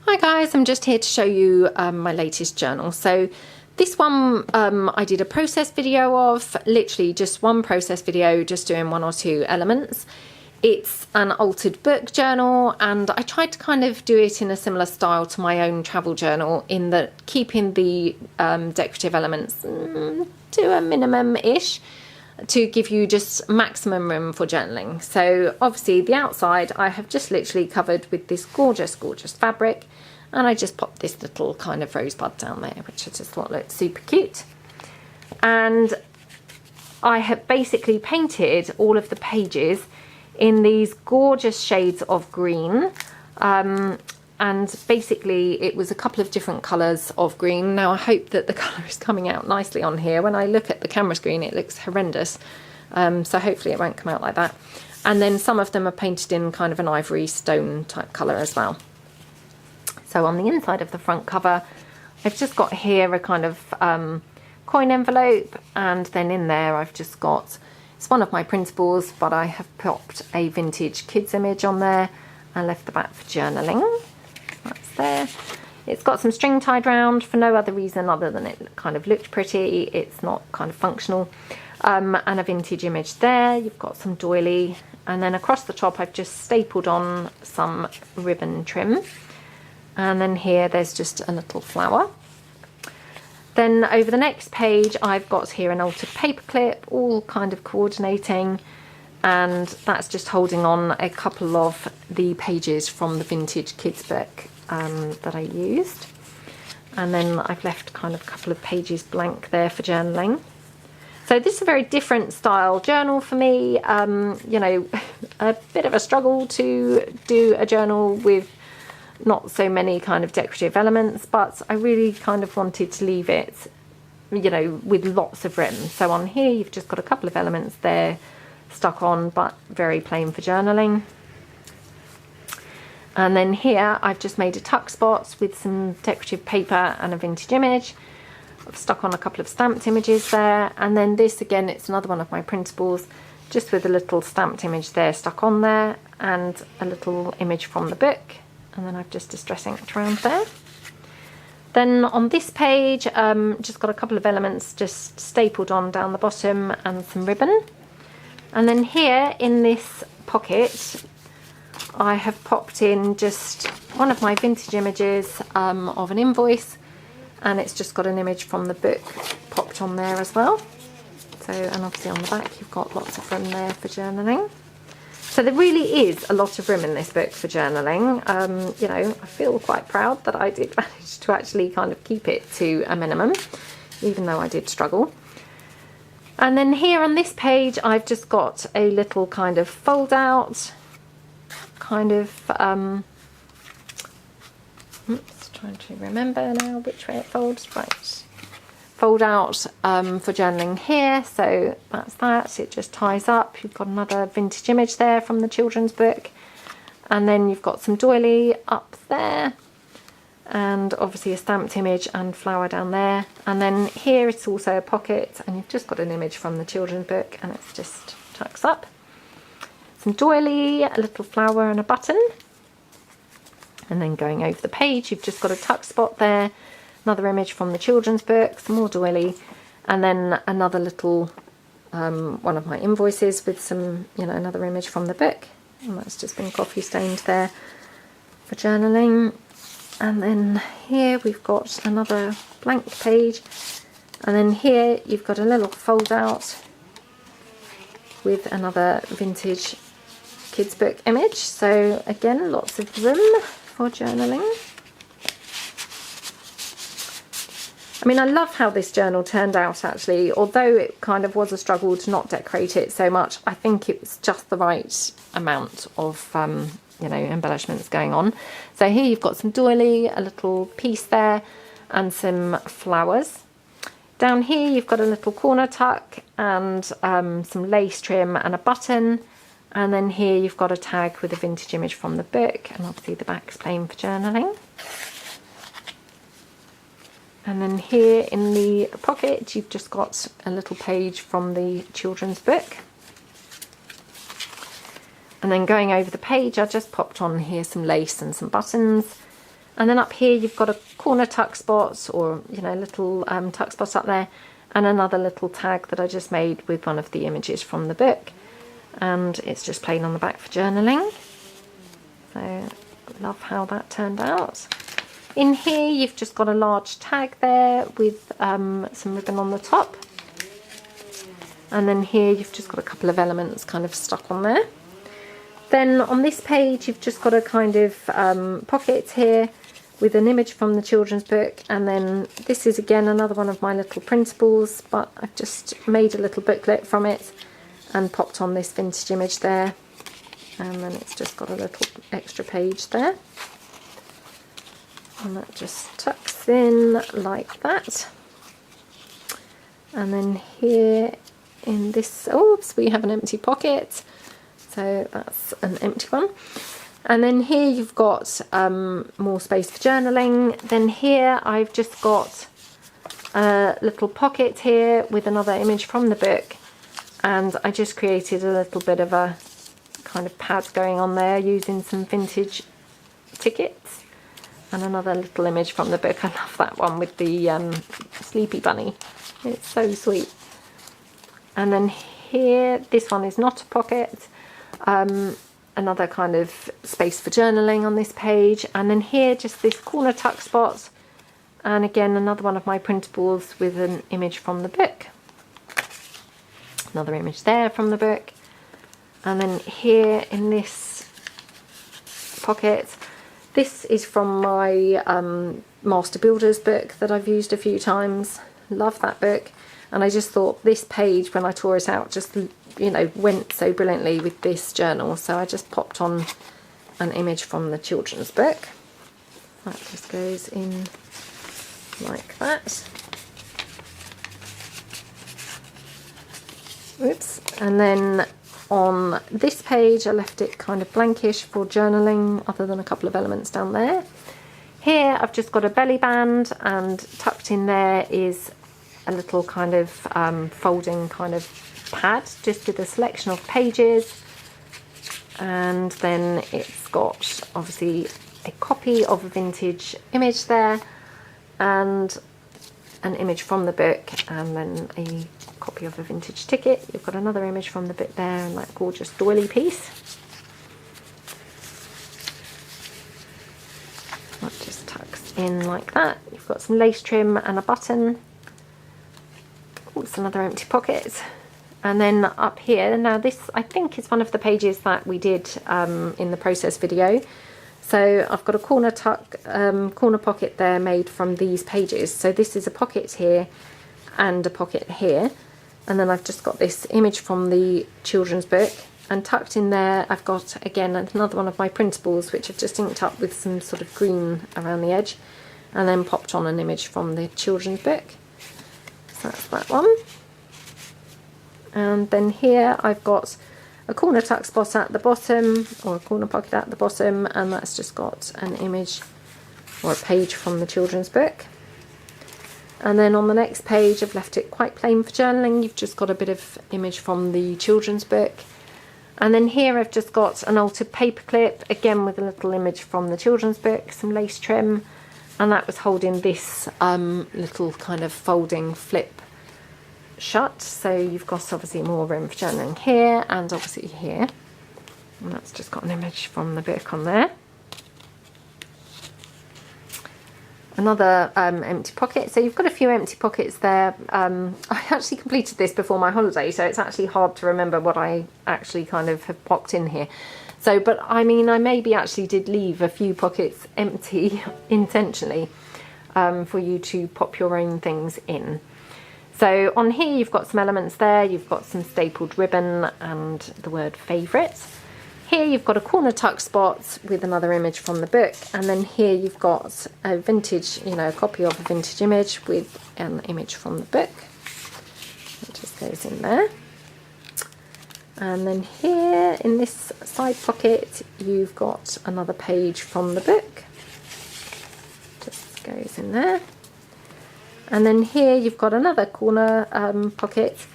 Hi guys, I'm just here to show you my latest journal. So this one I did a process video of, literally just one process video, just doing one or two elements. It's an altered book journal, and I tried to kind of do it in a similar style to my own travel journal, in that keeping the decorative elements to a minimum-ish, to give you just maximum room for journaling. So obviously the outside I have just literally covered with this gorgeous fabric, and I just popped this little kind of rosebud down there, which I just thought looked super cute. And I have basically painted all of the pages in these gorgeous shades of green, and basically it was a couple of different colours of green. Now I hope that the colour is coming out nicely on here. When I look at the camera screen it looks horrendous, so hopefully it won't come out like that. And then some of them are painted in kind of an ivory stone type colour as well. So on the inside of the front cover I've just got here a kind of coin envelope, and then in there I've just got, it's one of my principles, but I have popped a vintage kids image on there and left the back for journaling. That's there. It's got some string tied round for no other reason other than it kind of looked pretty. It's not kind of functional. And a vintage image there. You've got some doily, and then across the top I've just stapled on some ribbon trim, and then here there's just a little flower. Then over the next page I've got here an altered paper clip, all kind of coordinating, and that's just holding on a couple of the pages from the vintage kids book that I used. And then I've left kind of a couple of pages blank there for journaling. So this is a very different style journal for me. You know, a bit of a struggle to do a journal with not so many kind of decorative elements, but I really kind of wanted to leave it, you know, with lots of room. So on here you've just got a couple of elements there stuck on, but very plain for journaling. And then here I've just made a tuck spot with some decorative paper and a vintage image. I've stuck on a couple of stamped images there, and then this again, it's another one of my principles, just with a little stamped image there stuck on there, and a little image from the book, and then I've just distress inked around there. Then on this page just got a couple of elements just stapled on down the bottom and some ribbon. And then here in this pocket I have popped in just one of my vintage images of an invoice, and it's just got an image from the book popped on there as well. So, and obviously on the back you've got lots of room there for journaling. So there really is a lot of room in this book for journaling. You know, I feel quite proud that I did manage to actually kind of keep it to a minimum, even though I did struggle. And then here on this page I've just got a little kind of fold out, kind of, oops, trying to remember now which way it folds, right. Fold out for journaling here, so that's that. It just ties up. You've got another vintage image there from the children's book, and then you've got some doily up there, and obviously a stamped image and flower down there. And then here it's also a pocket, and you've just got an image from the children's book, and it's just tucks up. Some doily, a little flower and a button. And then going over the page you've just got a tuck spot there, another image from the children's book, some more doily, and then another little one of my invoices with some, you know, another image from the book, and that's just been coffee stained there for journaling. And then here we've got another blank page, and then here you've got a little fold out with another vintage kids book image. So again, lots of room for journaling. I mean, I love how this journal turned out actually, although it kind of was a struggle to not decorate it so much. I think it was just the right amount of you know, embellishments going on. So here you've got some doily, a little piece there, and some flowers. Down here you've got a little corner tuck and some lace trim and a button, and then here you've got a tag with a vintage image from the book, and obviously the back's plain for journaling. And then here in the pocket you've just got a little page from the children's book. And then going over the page I just popped on here some lace and some buttons, And then up here you've got a corner tuck spot, or you know, little tuck spot up there, and another little tag that I just made with one of the images from the book, and it's just plain on the back for journaling. So love how that turned out. In here you've just got a large tag there with some ribbon on the top, and then here you've just got a couple of elements kind of stuck on there. Then on this page you've just got a kind of pocket here with an image from the children's book, and then this is again another one of my little printables, but I've just made a little booklet from it and popped on this vintage image there, and then it's just got a little extra page there, and that just tucks in like that. And then here in this, oops, we have an empty pocket, so that's an empty one. And then here you've got more space for journaling. Then here I've just got a little pocket here with another image from the book, and I just created a little bit of a kind of pad going on there using some vintage tickets, and another little image from the book. I love that one with the sleepy bunny, it's so sweet. And then here, this one is not a pocket, another kind of space for journaling on this page. And then here just this corner tuck spot, and again another one of my printables with an image from the book, another image there from the book. And then here in this pocket, this is from my Master Builders book that I've used a few times. Love that book, and I just thought this page, when I tore it out, just, you know, went so brilliantly with this journal, so I just popped on an image from the children's book. That just goes in like that. Oops. And then on this page I left it kind of blankish for journaling, other than a couple of elements down there. Here I've just got a belly band, and tucked in there is a little kind of folding kind of pad, just with a selection of pages. And then it's got obviously a copy of a vintage image there, and an image from the book, and then a copy of a vintage ticket. You've got another image from the book there, and that gorgeous doily piece. That just tucks in like that. You've got some lace trim and a button. Oh, it's another empty pocket. And then up here, now this I think is one of the pages that we did in the process video. So I've got a corner tuck, corner pocket there made from these pages. So this is a pocket here and a pocket here. And then I've just got this image from the children's book, and tucked in there I've got again another one of my printables, which I've just inked up with some sort of green around the edge, and then popped on an image from the children's book. So that's that one. And then here I've got a corner tuck spot at the bottom, or a corner pocket at the bottom, and that's just got an image or a page from the children's book. And then on the next page I've left it quite plain for journaling. You've just got a bit of image from the children's book. And then here I've just got an altered paper clip, again with a little image from the children's book, some lace trim, and that was holding this little kind of folding flip shut. So you've got obviously more room for journaling here, and obviously here. And that's just got an image from the book on there. Another empty pocket. So you've got a few empty pockets there. I actually completed this before my holiday, so it's actually hard to remember what I actually kind of have popped in here. So, but I mean, I maybe actually did leave a few pockets empty intentionally for you to pop your own things in. So on here you've got some elements there. You've got some stapled ribbon and the word favourite. Here you've got a corner tuck spot with another image from the book, and then here you've got a vintage, you know, a copy of a vintage image with an image from the book. It just goes in there. And then here in this side pocket you've got another page from the book. Just goes in there. And then here you've got another corner pocket,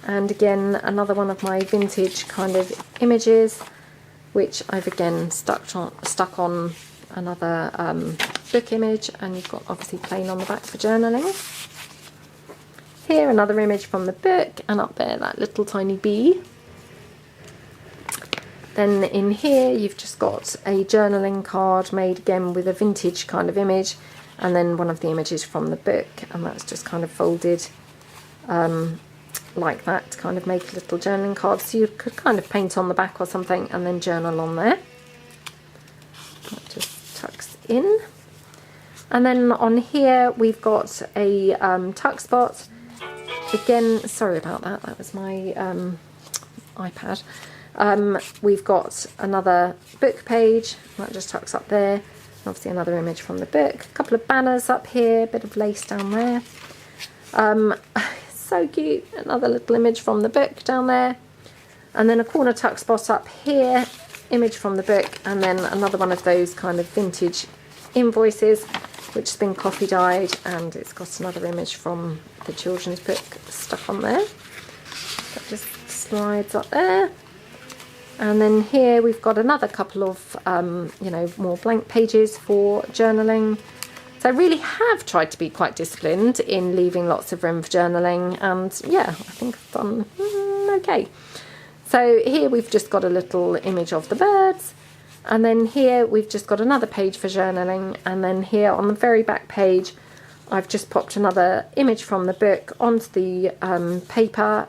and again another one of my vintage kind of images, which I've again stuck on another book image, and you've got obviously plain on the back for journaling. Here another image from the book, and up there that little tiny bee. Then in here you've just got a journaling card made again with a vintage kind of image, and then one of the images from the book, and that's just kind of folded like that to kind of make a little journaling card, so you could kind of paint on the back or something and then journal on there. That just tucks in. And then on here we've got a tuck spot. Again, sorry about that, that was my iPad. We've got another book page, that just tucks up there. Obviously another image from the book. A couple of banners up here, a bit of lace down there. So cute, another little image from the book down there. And then a corner tuck spot up here, image from the book, and then another one of those kind of vintage invoices, which has been coffee dyed, and it's got another image from the children's book stuck on there. That just slides up there. And then here we've got another couple of, you know, more blank pages for journaling. So I really have tried to be quite disciplined in leaving lots of room for journaling, and yeah, I think I've done okay. So here we've just got a little image of the birds, and then here we've just got another page for journaling, and then here on the very back page I've just popped another image from the book onto the paper,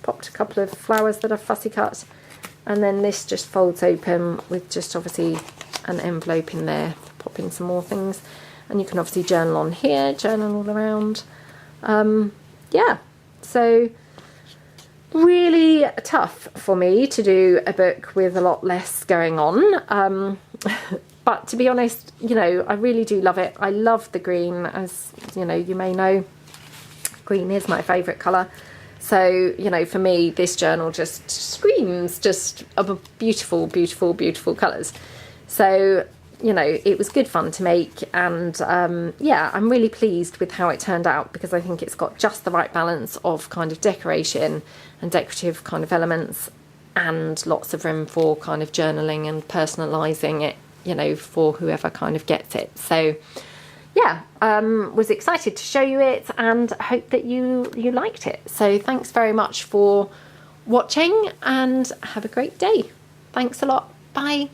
popped a couple of flowers that I've fussy cut, and then this just folds open with just obviously an envelope in there to pop in some more things. And you can obviously journal on here, journal all around. Yeah, so really tough for me to do a book with a lot less going on. But to be honest, you know, I really do love it. I love the green, as you know, you may know, green is my favourite colour. So, you know, for me, this journal just screams just of beautiful, beautiful, beautiful colours. So, you know, it was good fun to make, and yeah, I'm really pleased with how it turned out, because I think it's got just the right balance of kind of decoration and decorative kind of elements, and lots of room for kind of journaling and personalising it, you know, for whoever kind of gets it. So yeah, was excited to show you it, and hope that you liked it. So thanks very much for watching, and have a great day. Thanks a lot. Bye.